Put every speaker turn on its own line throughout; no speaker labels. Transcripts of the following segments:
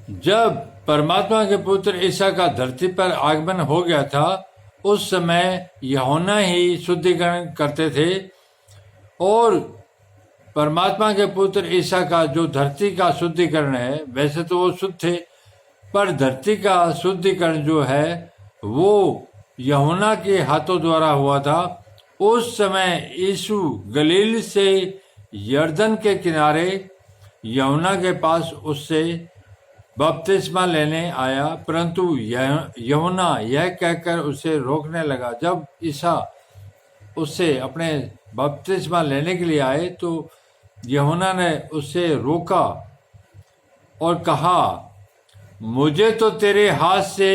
जब परमात्मा के पुत्र ईसा का धरती पर आगमन हो गया था, उस समय यूहन्ना ही शुद्धिकरण करते थे। और परमात्मा के पुत्र ईसा का जो धरती का शुद्धिकरण है, वैसे तो वो शुद्ध थे, पर धरती का शुद्धिकरण जो है वो यूहन्ना के हाथों द्वारा हुआ था। उस समय यीशु गलील से यरदन के किनारे यूहन्ना के पास उससे बपतिस्मा लेने आया, परंतु यूहन्ना यह कहकर उसे रोकने लगा। जब ईसा उससे अपने बपतिस्मा लेने के लिए आए तो यूहन्ना ने उससे रोका और कहा, मुझे तो तेरे हाथ से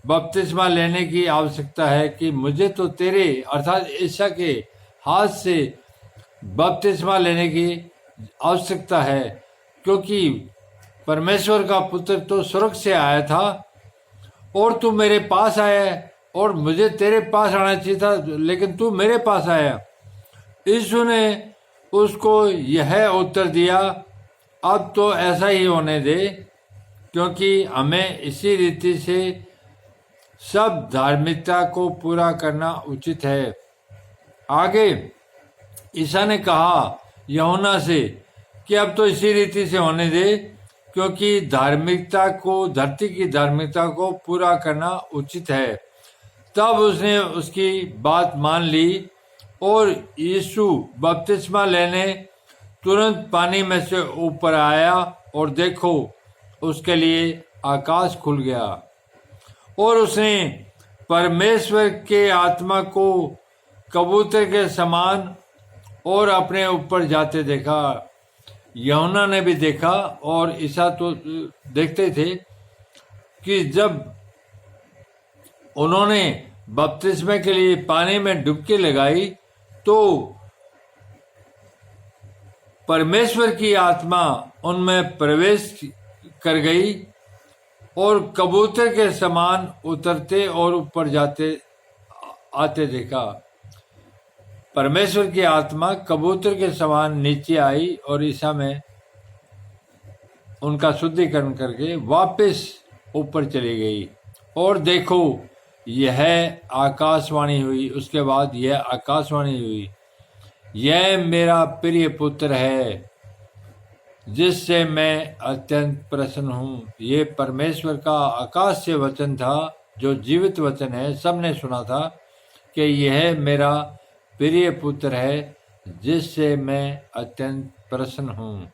बपतिस्मा लेने की आवश्यकता है, कि मुझे तो तेरे अर्थात ईसा के हाथ से बपतिस्मा लेने की आवश्यकता है, क्योंकि परमेश्वर का पुत्र तो स्वर्ग से आया था और तू मेरे पास आया, और मुझे तेरे पास आना चाहिए था, लेकिन तू मेरे पास आया। यीशु ने उसको यह उत्तर दिया, अब तो ऐसा ही होने दे, क्योंकि हमें इसी रीति से सब धार्मिकता को पूरा करना उचित है। आगे ईसा ने कहा यूहन्ना से कि अब तो इसी रीति से होने दे, क्योंकि धार्मिकता को, धरती की धार्मिकता को पूरा करना उचित है। तब उसने उसकी बात मान ली और यीशु बपतिस्मा लेने तुरंत पानी में से ऊपर आया, और देखो उसके लिए आकाश खुल गया और उसने परमेश्वर के आत्मा को कबूतर के समान और अपने ऊपर जाते देखा। यूहन्ना ने भी देखा और ईसा तो देखते थे कि जब उन्होंने बपतिस्मे के लिए पानी में डुबकी लगाई तो परमेश्वर की आत्मा उनमें प्रवेश कर गई और कबूतर के समान उतरते और ऊपर जाते आते देखा। परमेश्वर की आत्मा कबूतर के समान नीचे आई और ईसा में उनका शुद्धिकरण करके वापस ऊपर चली गई। और देखो यह आकाशवाणी हुई, उसके बाद यह आकाशवाणी हुई, यह मेरा प्रिय पुत्र है जिससे मैं अत्यंत प्रसन्न हूँ। ये परमेश्वर का आकाश से वचन था, जो जीवित वचन है। सबने सुना था कि यह मेरा प्रिय पुत्र है जिससे मैं अत्यंत प्रसन्न हूँ।